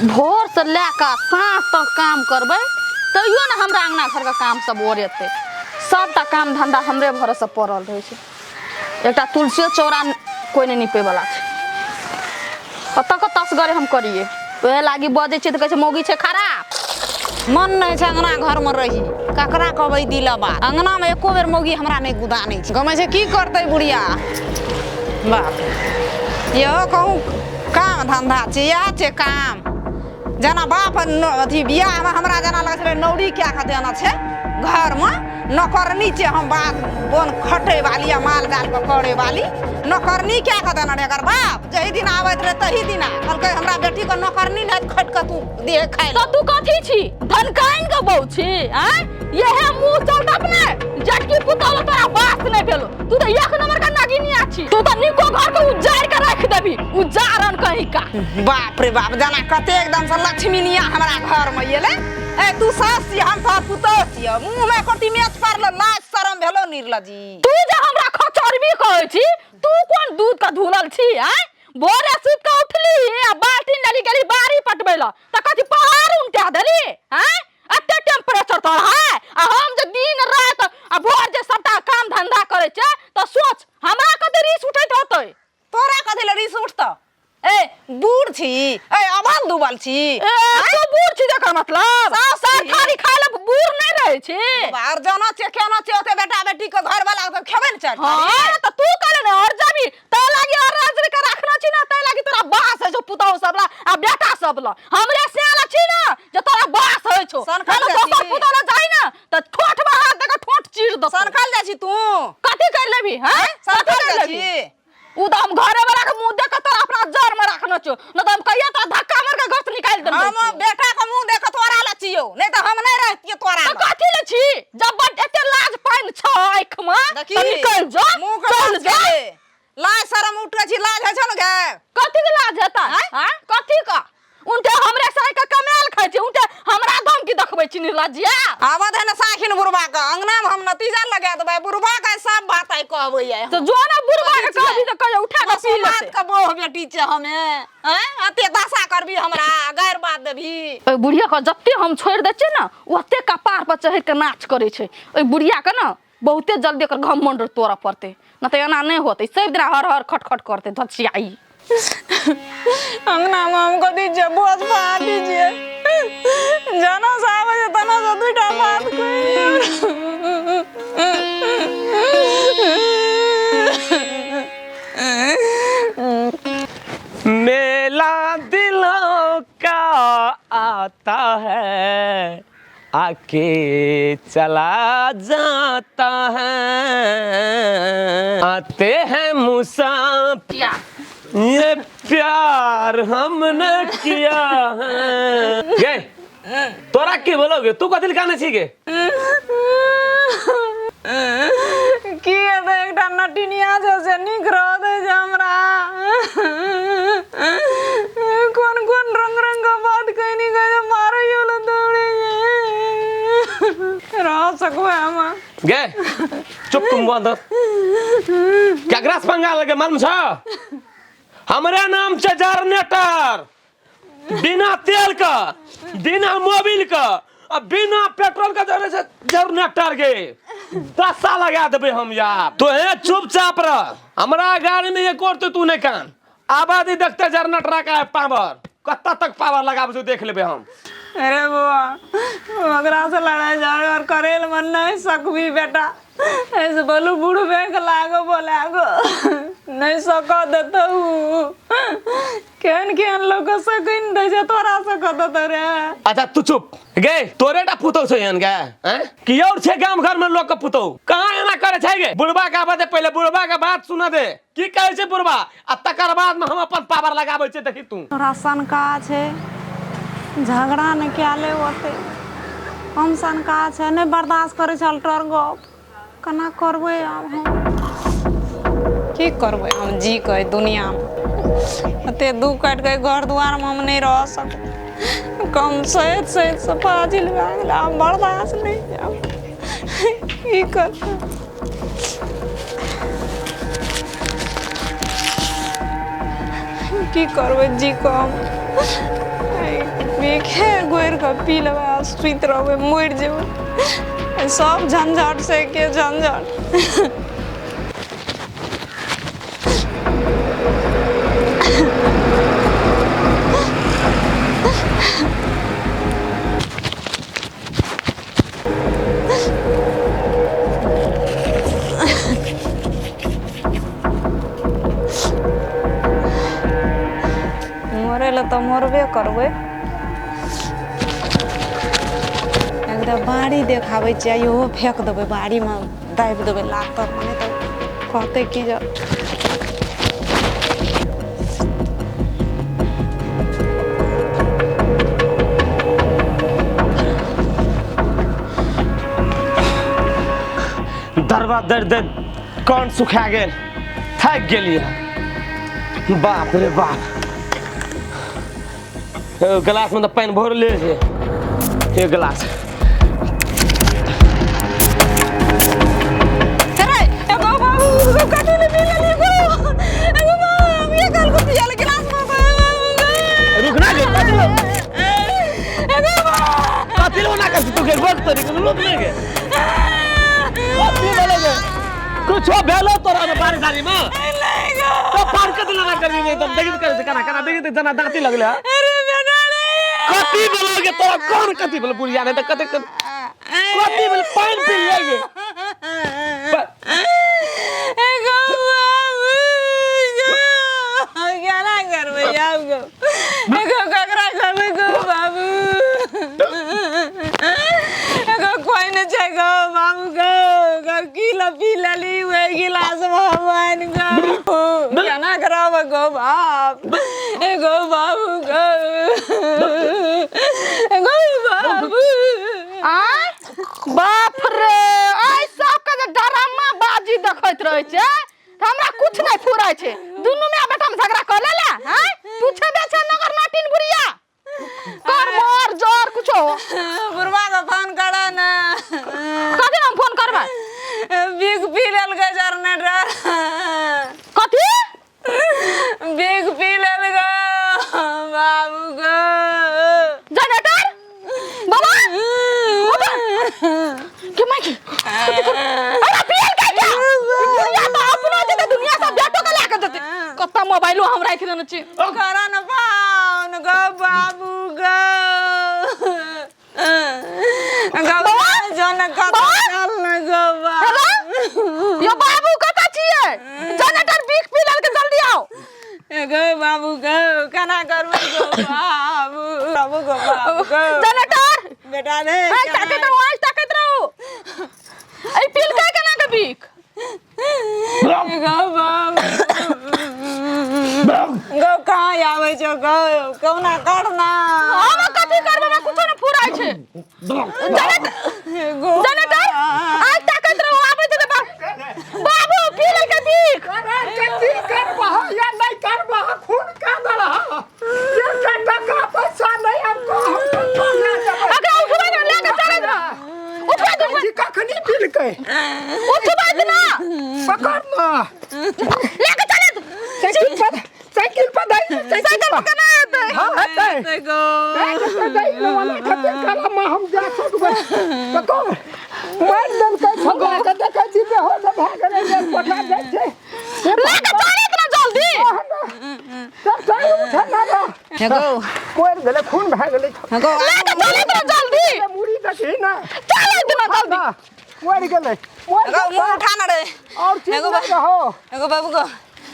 भोर से लेकर साँझ तक काम करबे तैयो ना हमरा अंगना घर का काम सब ओरेते। सबटा काम धंधा हमरे भरोसे पड़ल रहे छे। एकटा तुलसी चौरा कोई नहीं निपे वाला छे। कत कत गरे हम करिए वह लागी बजे छे त कहे छे मौगी छे खराब। मन नहीं छे अंगना घर में रही ककरा कहबै दिल बात। अंगना में एको बेर मौगी हमरा नहीं गुदा नहीं छे। गमे छे की करते बुढ़िया बाप यो कहूँ काम धंधा छे या छे काम जना बाप अथी बियाह में हमरा जना लगे छे नौरी क्या का देना छे घर में नौकरनी छे। हम बात बोन खटे वाली या माल जाल पकड़े वाली नौकरनी क्या का देना रे अगर बाप जही दिन आवत रहे तही दिन कहलकै हमरा बेटी को नौकरनी नहीं खट के तू दे खाए तो तू कथी छी धनकाइन के बहू छी हैं यहे मुंह चल अपने जटकी पुतल तोरा बात नहीं भेलो। तू तो एक नंबर का नागिनिया छी। तू तो निको घर को उजाड़ के रख देबी उजारन कहीं का। बाप रे बाप जना कते एकदम से लक्ष्मीनिया हमरा घर में येले ए तू सास छी हम सास पुतौ छी मुंह में कोटी मेच पारलो लाज शरम भेलो निर्लजी। तू जे हमरा खचरबी कहै छी तू कोन दूध का धुलल छी हैं भोरे सुत के उठली आ बाल्टी डाली गेली बारी पटबैला त कथि पहाड़ उनटा देली हैं अते टेम्परेचर तो है आ हम जे दिन रात आ भोर जे सबटा काम धंधा करे छे त सोच हमरा कते रीस उठैत होतै। तोरा कथि ले रीस उठत ए बूढ़ छी ए अबल दुबल छी तू बूढ़ छी देकर मतलब सरकारी खाए ले बूढ़ नहीं रहे छी। बाहर जाना छे केना छे ओते बेटा बेटी के घर वाला तो खेबे न चाह। हां त तू करे न और जाबी त लागी और राज के रखना छी ना त लागी तोरा बास है जो पुतौ सबला आ बेटा सबला हमरे सेला छी ना जे तोरा बास है छो सनखल तोर पुतौ जाई ना त ठोठ में हाथ देके ठोठ चीर दो। सनखल जा छी तू कथि कर लेबी हैं सनखल जा छी उ त हम घरे वाला के मुंह देख तोरा अपना जर में रखना छो न त हम कहिया तो धक्का मार के घर से निकाल देब। हम बेटा के मुंह देख तोरा ला छियो नहीं त हम नहीं रहतिए तोरा त कथि ले छी जब एते लाज पाइन छ आँख में त निकल जा चल जा लाज शरम उठे छी लाज है छ न गे कथि के लाज हेता हैं कथि का उनते हमरे साई का कमाल खाइ छै उनते हमरा दम की देखबै छी निर्लज्जिया। आवत है न साखिन बुरबा का अंगना में हम नतीजा लगा देबै बुरबा का सब बात आई कहबै है तो जो ना बुरबा के कहबी त कहे उठा के पी बात का बोह बेटी छ हमें हैं अते दशा करबी हमरा गैर बात देबी। ओइ बुढ़िया का जत्ते हम छोड़ दे छै ना ओते कपार पर चढ़ के नाच करे छै। ओइ बुढ़िया के ना बहुते जल्दी कर घमंड तोरा पड़ते न त एना नहीं होते सब दिन हर हर खटखट करते धचियाई अंगना में हमको दीजिए बोझ पा दीजिए जाना साहब है तना से दूटा बात मेला दिलों का आता है आके चला जाता है आते हैं मुसाफिर ये प्यार हमने किया है। गे तोरा की बोलोगे तू कथि गाने छी गे की एकटा नटिनिया से निक रहत जे हमरा कोन कोन रंग रंग का बात कहनी गए मारे योला दौड़े रह सकबे हम गे चुप तुम बंद क्या ग्रास पंगा लगे मालूम छ हमरे नाम से जनरेटर बिना तेल का बिना मोबिल का अब बिना पेट्रोल का जनरेटर के 10 साल लगा देबे हम यार। तो है चुपचाप रह हमरा गाड़ी में ये करते तू नहीं कान आबादी देखते जनरेटर का पावर कत्ता तक पावर लगाबे जो देख लेबे हम। अरे बुआ मगरा से लड़ाई जाए और करेल मन नहीं सकबी बेटा ऐसे बोलू बूढ़ बैंक लागो बोले आगो नहीं सको देता हूँ केन केन लोग सकिन दे जे तोरा सको देता रे। अच्छा तू चुप गे तोरेटा पुतौ छ यन गे हैं कि और छे गांव घर में लोग के पुतौ कहां एना करे छै गे बुढ़बा का बात पहले बुढ़बा का बात सुना दे की कहै छै बुढ़बा आ तकर बाद में हम अपन पावर लगाबै छै देखी तू तोरा सनका छे झगड़ा न क्याले होते हम सनका छे नहीं बर्दाश्त करे चल टोर गप कना करबे अब हम की करबे हम जी के दुनिया में अते दुख काट के घर द्वार में हम नहीं रह सक कम सहित सहित सफाजिल गेल हम बर्दाश्त नहीं अब की कर की करबे जी को बीखे गोर का पी लेबे सुत रहबे मर जेबे सब झंझट से के झंझट मरेला तो मरबे करबे एकदम बाड़ी देखाबै छियै इहो फेंक देबै बाड़ी में दाबि देबै लागत मने तो कहते कि जे दरबा दर दर कौन सुखा गेल थक गेलिए बाप रे बाप गिलास में तो पानी भर ले एक गिलास रुकना कुछ भेलो तोरा में बारिश आनी में तो पार कत लगा कर नहीं तो देखित कर से कना कना देखित जना दांती लगले अरे बेटा रे कति बोलोगे तोरा कौन कति बोल बुढ़िया ने तो कति कति बोल पानी पी लेगे क्या ना करबे आपको एगो ककरा करबे गो बाबू एगो कोई न छै गो बाबू गो किलो पी लेली वे गिलास भगवान गो क्या ना करबे गो बाप एगो बाबू गो बाबू बाप रे आई सब के ड्रामा बाजी देखैत रहै छै हमरा कुछ नहीं फुराय छै दुनू में बेटा में झगड़ा कर लेला हैं पूछे बेचे नगर नाटिन बुढ़िया कर मोर जोर कुछो बुढ़वा का फोन करा ना कथि हम फोन करबा बिग पी लेल के जनरेटर कथि बिग पी लेल के बाबू गो जनरेटर बाबा के माई अरे पियल का क्या दुनिया तो अपना जगह दुनिया सब बेटो के लेके देते कत्ता मोबाइलो हम राख देने छी करा न पाउन गो बाबू गो गो जन कत चल न गो बाबू यो बाबू कता छिए जनरेटर बिग पी लेल के जल्दी आओ गो बाबू गो केना करबे गो बाबू बाबू गो बाबू गो जनरेटर बेटा रे ताकत रहो आज ताकत रहो आई पिल का केना के बिग गो बाबू गो कहाँ आवे छो गो कौना करना हम कथि करबे ना कुछो न फुराय छै जनरेटर आज ताकत रहो आबै छै बाबू पिल के बिग कथी करबा या नहीं करबा खून का दला ये टका पैसा नहीं हमको अगर उठबे ना लेके चले जा उठबे तुम कखनी पिल के उठबे ना पकड़ ना लेके चले साइकिल पर दई साइकिल पर केना आते हां आते गो दई लो वाला खातिर कलम हम जा सकबे पकड़ मार दल के छगा के देखै छी पे हो से भाग रे पटा जाय छै लेके चले इतना जल्दी सब सही उठा ना गो मोर गले खून भाग गेलै गो लेके चले इतना जल्दी मुड़ी देखी ना चले इतना जल्दी मोर गेलै गो मुंह उठा ना रे और चीज एगो ना हो एगो बाबू गो